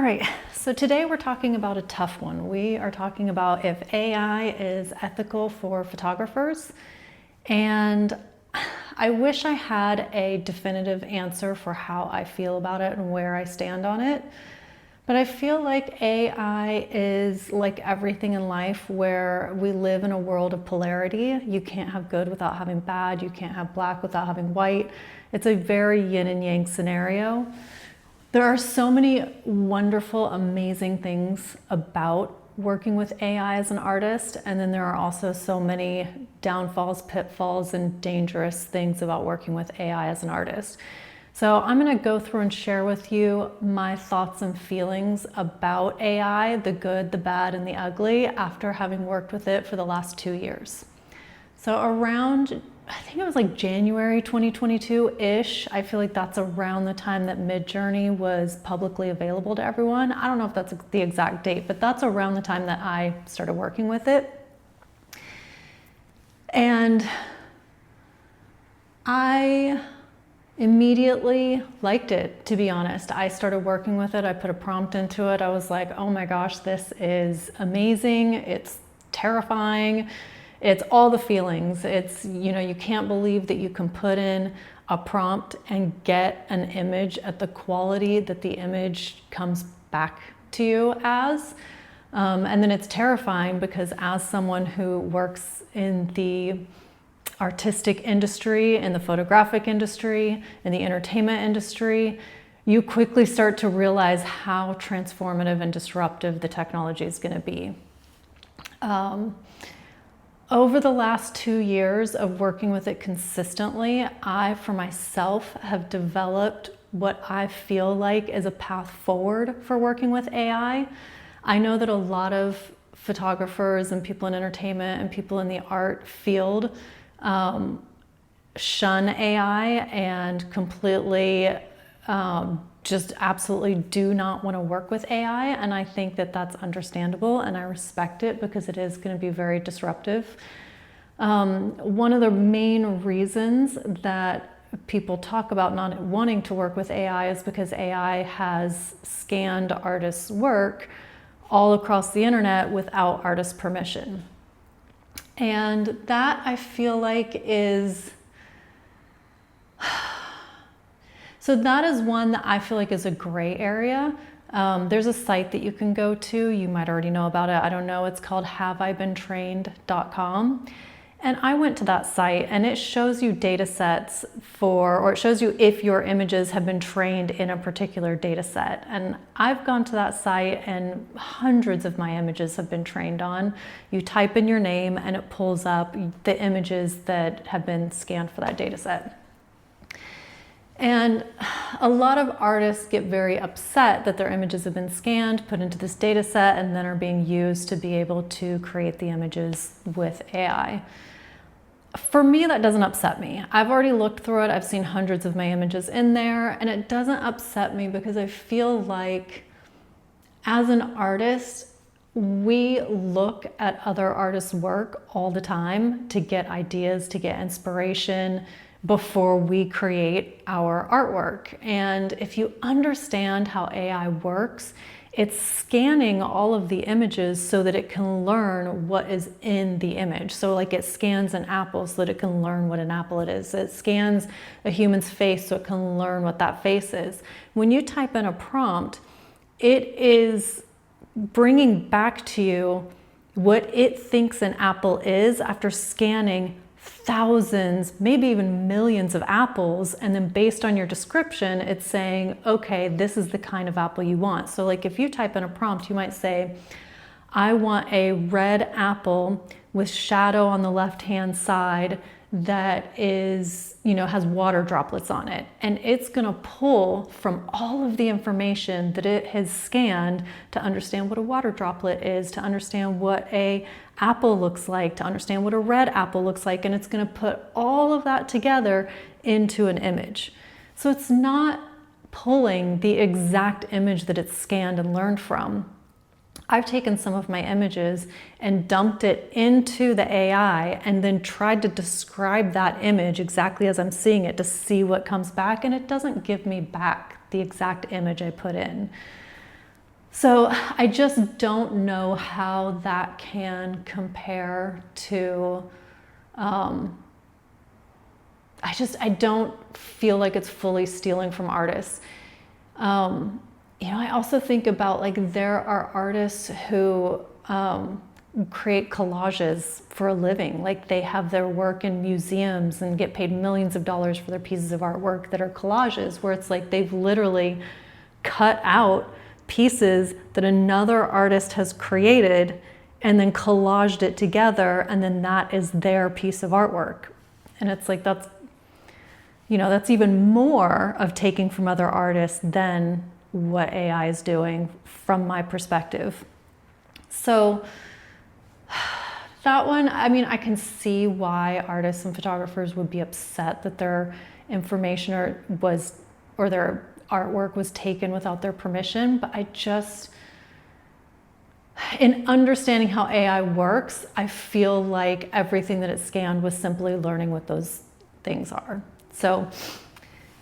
right, so today we're talking about a tough one. We are talking about if AI is ethical for photographers, and I wish I had a definitive answer for how I feel about it and where I stand on it. But I feel like AI is like everything in life where we live in a world of polarity. You can't have good without having bad. You can't have black without having white. It's a very yin and yang scenario. There are so many wonderful, amazing things about working with AI as an artist, and then there are also so many downfalls, pitfalls, and dangerous things about working with AI as an artist. So I'm going to go through and share with you my thoughts and feelings about AI, the good, the bad, and the ugly, after having worked with it for the last 2 years. So around, I think it was like January 2022-ish, I feel like that's around the time that Midjourney was publicly available to everyone. I don't know if that's the exact date, but that's around the time that I started working with it. And I immediately liked it, to be honest. I started working with it. I put a prompt into it. I was like, oh my gosh, this is amazing. It's terrifying. It's all the feelings. It's, you can't believe that you can put in a prompt and get an image at the quality that the image comes back to you as. And then it's terrifying because as someone who works in the artistic industry, in the photographic industry, in the entertainment industry, you quickly start to realize how transformative and disruptive the technology is going to be. Over the last 2 years of working with it consistently, I, for myself, have developed what I feel like is a path forward for working with AI. I know that a lot of photographers and people in entertainment and people in the art field shun AI and completely just absolutely do not want to work with AI, and I think that that's understandable, and I respect it because it is going to be very disruptive. One of the main reasons that people talk about not wanting to work with AI is because AI has scanned artists' work all across the internet without artist permission. And that, I feel like, is so that is one that I feel like is a gray area. There's a site that you can go to. You might already know about it. I don't know. It's called haveibeentrained.com. And I went to that site and it shows you data sets or it shows you if your images have been trained in a particular data set. And I've gone to that site and hundreds of my images have been trained on. You type in your name and it pulls up the images that have been scanned for that data set. And a lot of artists get very upset that their images have been scanned, put into this data set, and then are being used to be able to create the images with AI. For me, that doesn't upset me. I've already looked through it. I've seen hundreds of my images in there, and it doesn't upset me because I feel like as an artist, we look at other artists' work all the time to get ideas, to get inspiration, before we create our artwork. And if you understand how AI works, it's scanning all of the images so that it can learn what is in the image. So like it scans an apple so that it can learn what an apple it is. It scans a human's face so it can learn what that face is. When you type in a prompt, it is bringing back to you what it thinks an apple is after scanning thousands, maybe even millions of apples, and then based on your description, it's saying, okay, this is the kind of apple you want. So like if you type in a prompt, you might say, I want a red apple with shadow on the left-hand side that is, has water droplets on it. And it's gonna pull from all of the information that it has scanned to understand what a water droplet is, to understand what a apple looks like, to understand what a red apple looks like, and it's gonna put all of that together into an image. So it's not pulling the exact image that it's scanned and learned from. I've taken some of my images and dumped it into the AI and then tried to describe that image exactly as I'm seeing it to see what comes back, and it doesn't give me back the exact image I put in. So I just don't know how that can compare to, I don't feel like it's fully stealing from artists. I also think about, like, there are artists who create collages for a living. Like, they have their work in museums and get paid millions of dollars for their pieces of artwork that are collages, where it's like they've literally cut out pieces that another artist has created and then collaged it together, and then that is their piece of artwork. And it's like, that's even more of taking from other artists than what AI is doing from my perspective. So that one, I can see why artists and photographers would be upset that their information or their artwork was taken without their permission. But in understanding how AI works, I feel like everything that it scanned was simply learning what those things are. So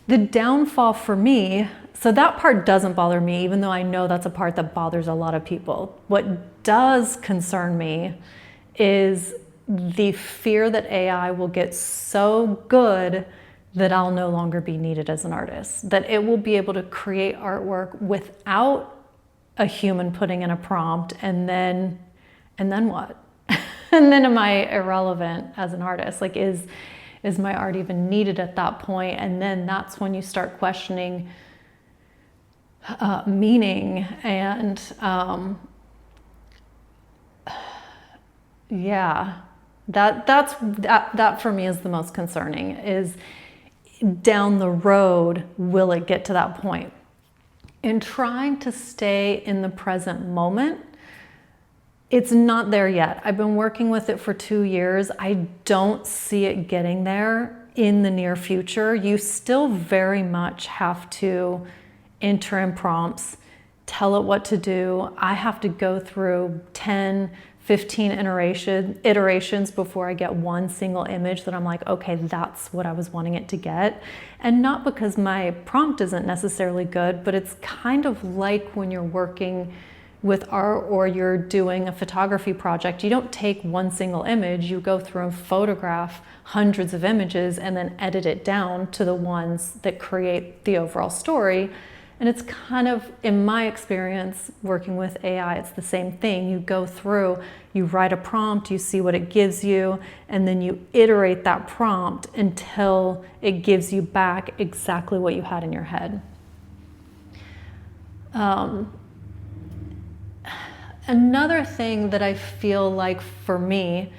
the downfall for me, so that part doesn't bother me, even though I know that's a part that bothers a lot of people. What does concern me is the fear that AI will get so good that I'll no longer be needed as an artist, that it will be able to create artwork without a human putting in a prompt, and then what? And then am I irrelevant as an artist? Like, is my art even needed at that point? And then that's when you start questioning meaning and that for me is the most concerning, is down the road, will it get to that point? In trying to stay in the present moment, it's not there yet. I've been working with it for 2 years. I don't see it getting there in the near future. You still very much have to enter in prompts, tell it what to do. I have to go through 10, 15 iterations before I get one single image that I'm like, okay, that's what I was wanting it to get. And not because my prompt isn't necessarily good, but it's kind of like when you're working with art or you're doing a photography project. You don't take one single image, you go through and photograph hundreds of images and then edit it down to the ones that create the overall story. And it's kind of, in my experience working with AI, it's the same thing. You go through, you write a prompt, you see what it gives you, and then you iterate that prompt until it gives you back exactly what you had in your head. Another thing that I feel like for me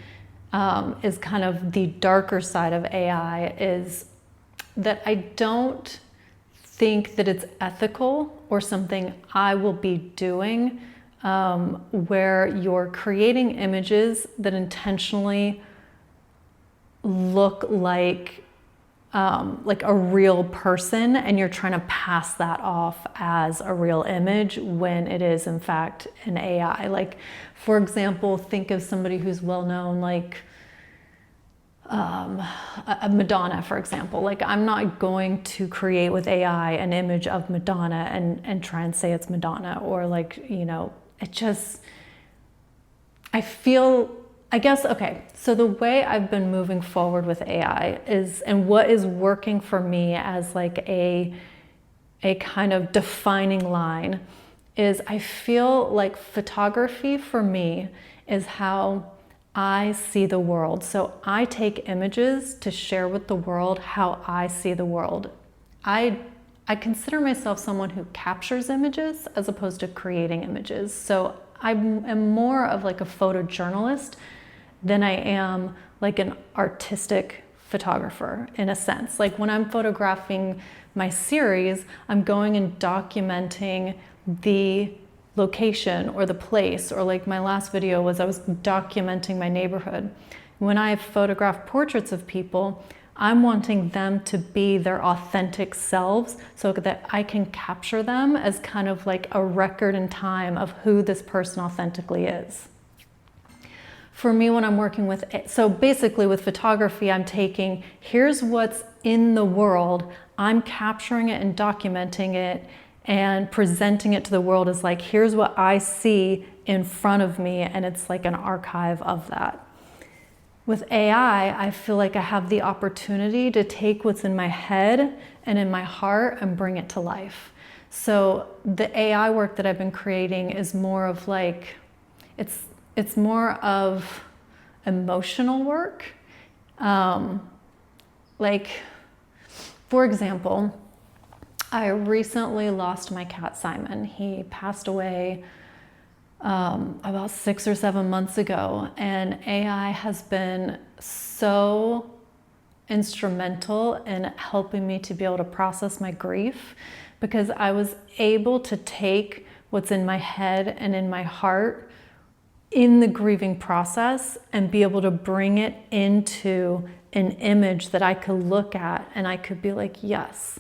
is kind of the darker side of AI is that I don't think that it's ethical or something I will be doing, where you're creating images that intentionally look like a real person, and you're trying to pass that off as a real image when it is in fact an AI. Like, for example, think of somebody who's well known, like a Madonna, for example. Like, I'm not going to create with AI an image of Madonna and try and say it's Madonna, or like, it just, okay, so the way I've been moving forward with AI is, and what is working for me as like a kind of defining line, is I feel like photography for me is how I see the world. So I take images to share with the world how I see the world. I consider myself someone who captures images as opposed to creating images. So I am more of like a photojournalist than I am like an artistic photographer, in a sense. Like, when I'm photographing my series, I'm going and documenting the location or the place, or like my last video was I was documenting my neighborhood. When I photograph portraits of people, I'm wanting them to be their authentic selves so that I can capture them as kind of like a record in time of who this person authentically is. For me, when I'm working with, so basically with photography, I'm taking, here's what's in the world, I'm capturing it and documenting it and presenting it to the world as like, here's what I see in front of me, and it's like an archive of that. With AI, I feel like I have the opportunity to take what's in my head and in my heart and bring it to life. So the AI work that I've been creating is more of like, it's more of emotional work. Like, for example, I recently lost my cat Simon. He passed away about 6 or 7 months ago, and AI has been so instrumental in helping me to be able to process my grief, because I was able to take what's in my head and in my heart in the grieving process and be able to bring it into an image that I could look at and I could be like, yes,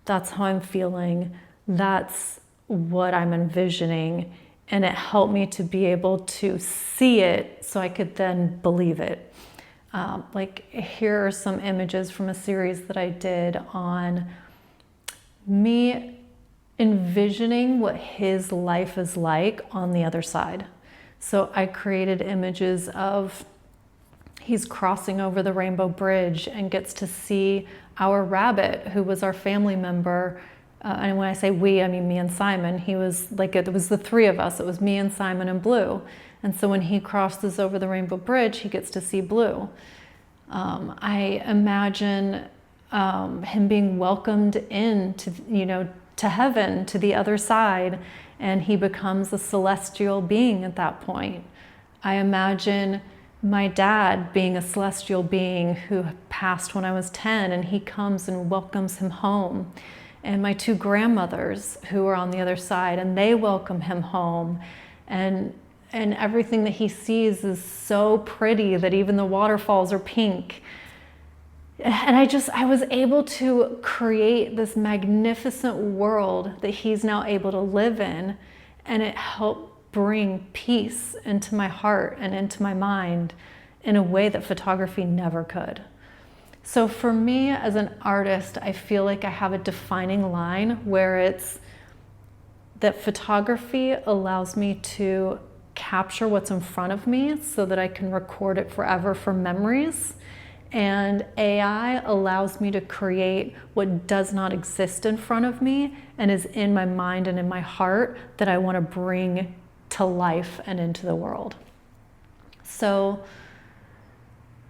that's how I'm feeling. That's what I'm envisioning. And it helped me to be able to see it so I could then believe it. Like, here are some images from a series that I did on me envisioning what his life is like on the other side. So I created images of he's crossing over the Rainbow Bridge and gets to see our rabbit, who was our family member. And when I say we, I mean me and Simon. He was like, it was the three of us. It was me and Simon and Blue. And so when he crosses over the Rainbow Bridge, he gets to see Blue. I imagine him being welcomed in to, to heaven, to the other side, and he becomes a celestial being at that point. I imagine my dad being a celestial being who passed when I was 10, and he comes and welcomes him home. And my two grandmothers who are on the other side, and they welcome him home. And everything that he sees is so pretty that even the waterfalls are pink. And I was able to create this magnificent world that he's now able to live in, and it helped bring peace into my heart and into my mind in a way that photography never could. So for me as an artist, I feel like I have a defining line where it's that photography allows me to capture what's in front of me so that I can record it forever for memories. And AI allows me to create what does not exist in front of me and is in my mind and in my heart that I want to bring to life and into the world. So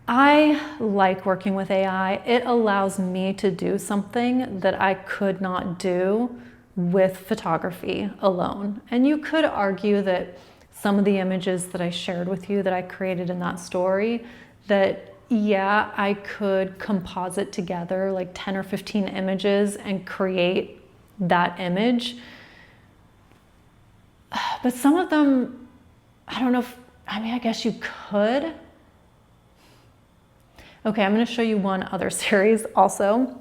I like working with AI. It allows me to do something that I could not do with photography alone. And you could argue that some of the images that I shared with you that I created in that story, that yeah, I could composite together like 10 or 15 images and create that image. But some of them, I don't know I guess you could. Okay, I'm going to show you one other series also.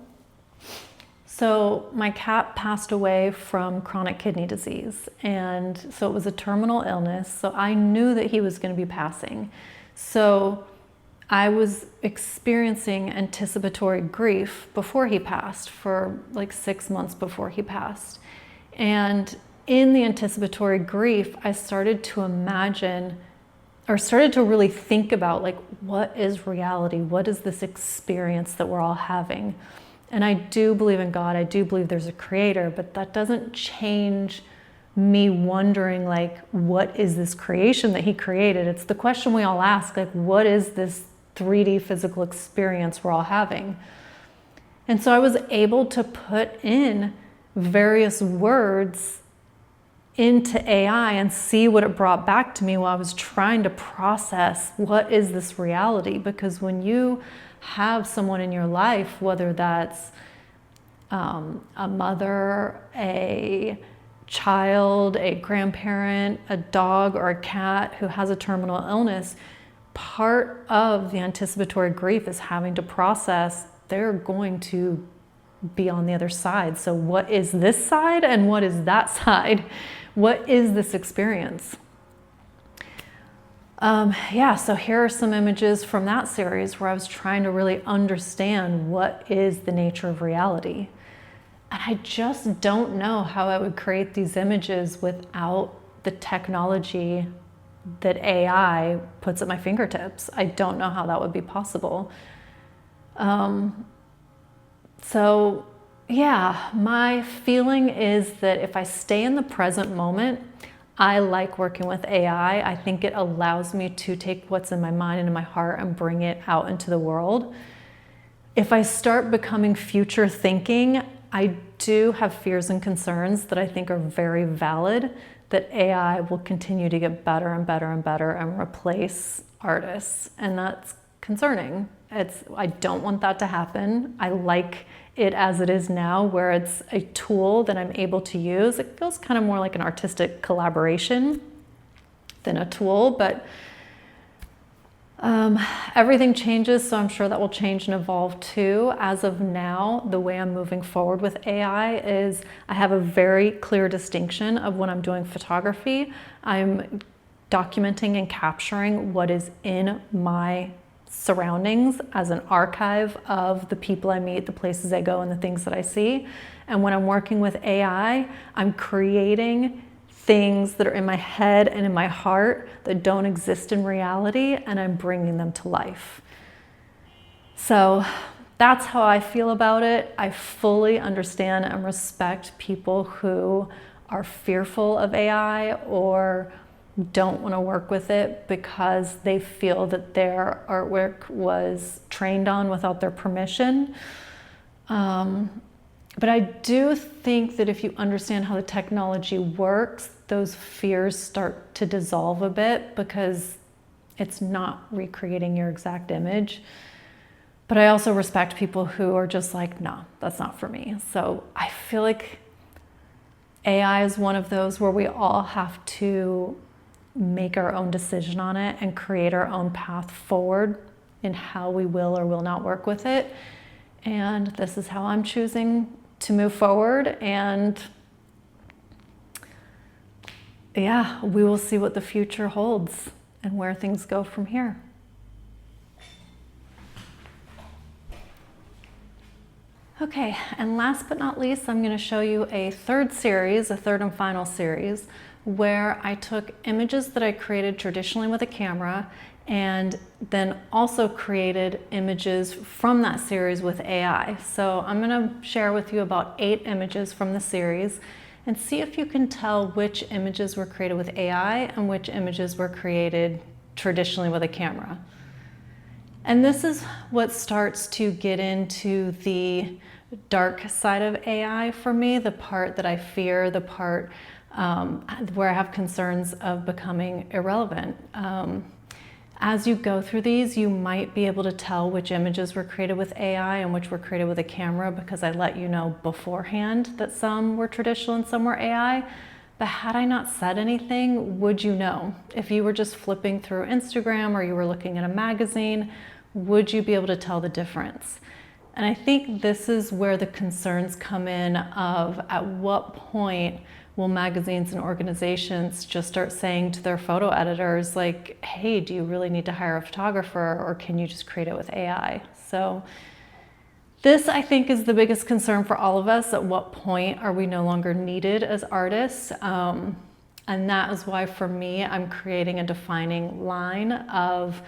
So my cat passed away from chronic kidney disease, and so it was a terminal illness, so I knew that he was going to be passing. So I was experiencing anticipatory grief before he passed, for like 6 months before he passed. And in the anticipatory grief, I started to imagine, or started to really think about, like, what is reality? What is this experience that we're all having? And I do believe in God. I do believe there's a creator, but that doesn't change me wondering, like, what is this creation that he created? It's the question we all ask, like, what is this 3D physical experience we're all having? And so I was able to put in various words into AI and see what it brought back to me while I was trying to process what is this reality. Because when you have someone in your life, whether that's a mother, a child, a grandparent, a dog, or a cat who has a terminal illness, part of the anticipatory grief is having to process they're going to be on the other side. So what is this side and what is that side? What is this experience? So here are some images from that series where I was trying to really understand what is the nature of reality. And I just don't know how I would create these images without the technology that AI puts at my fingertips. I don't know how that would be possible. So yeah, my feeling is that if I stay in the present moment, I like working with AI. I think it allows me to take what's in my mind and in my heart and bring it out into the world. If I start becoming future thinking, I do have fears and concerns that I think are very valid, that AI will continue to get better and better and better and replace artists. And that's concerning. I don't want that to happen. I like it as it is now, where it's a tool that I'm able to use. It feels kind of more like an artistic collaboration than a tool, but everything changes, so I'm sure that will change and evolve too. As of now, the way I'm moving forward with AI is I have a very clear distinction of when I'm doing photography. I'm documenting and capturing what is in my surroundings as an archive of the people I meet, the places I go, and the things that I see. And when I'm working with AI, I'm creating things that are in my head and in my heart that don't exist in reality, and I'm bringing them to life. So that's how I feel about it. I fully understand and respect people who are fearful of AI or don't want to work with it because they feel that their artwork was trained on without their permission. But I do think that if you understand how the technology works, those fears start to dissolve a bit because it's not recreating your exact image. But I also respect people who are just like, no, that's not for me. So I feel like AI is one of those where we all have to make our own decision on it and create our own path forward in how we will or will not work with it. And this is how I'm choosing to move forward. And yeah, we will see what the future holds and where things go from here. Okay, and last but not least, I'm going to show you a third and final series, where I took images that I created traditionally with a camera and then also created images from that series with AI. So I'm going to share with you about 8 images from the series and see if you can tell which images were created with AI and which images were created traditionally with a camera. And this is what starts to get into the dark side of AI for me, the part that I fear, the part where I have concerns of becoming irrelevant. As you go through these, you might be able to tell which images were created with AI and which were created with a camera, because I let you know beforehand that some were traditional and some were AI. But had I not said anything, would you know? If you were just flipping through Instagram or you were looking at a magazine, would you be able to tell the difference? And I think this is where the concerns come in of at what point will magazines and organizations just start saying to their photo editors, like, hey, do you really need to hire a photographer, or can you just create it with AI? So this, I think, is the biggest concern for all of us. At what point are we no longer needed as artists? And that is why, for me, I'm creating a defining line of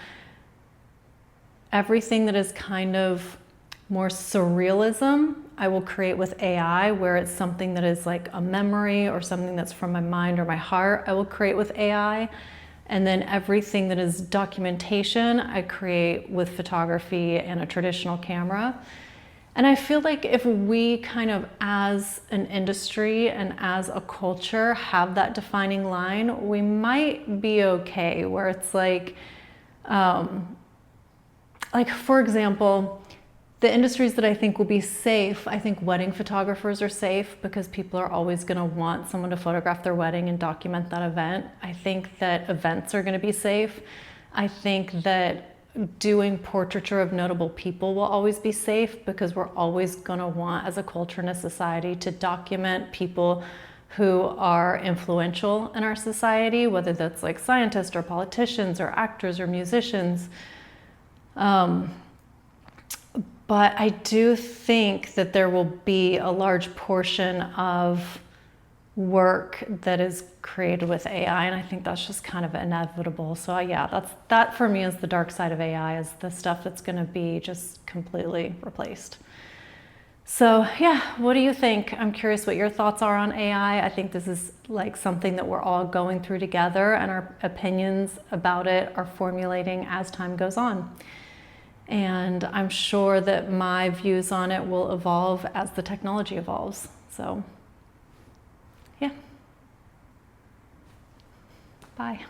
everything that is kind of more surrealism, I will create with AI, where it's something that is like a memory or something that's from my mind or my heart, I will create with AI. And then everything that is documentation, I create with photography and a traditional camera. And I feel like if we kind of, as an industry and as a culture, have that defining line, we might be okay, where it's like for example, the industries that I think will be safe, I think wedding photographers are safe because people are always going to want someone to photograph their wedding and document that event. I think that events are going to be safe. I think that doing portraiture of notable people will always be safe, because we're always going to want, as a culture and a society, to document people who are influential in our society, whether that's like scientists or politicians or actors or musicians. But I do think that there will be a large portion of work that is created with AI, and I think that's just kind of inevitable. So yeah, that for me is the dark side of AI, is the stuff that's going to be just completely replaced. So yeah, what do you think? I'm curious what your thoughts are on AI. I think this is like something that we're all going through together, and our opinions about it are formulating as time goes on. And I'm sure that my views on it will evolve as the technology evolves. So yeah. Bye.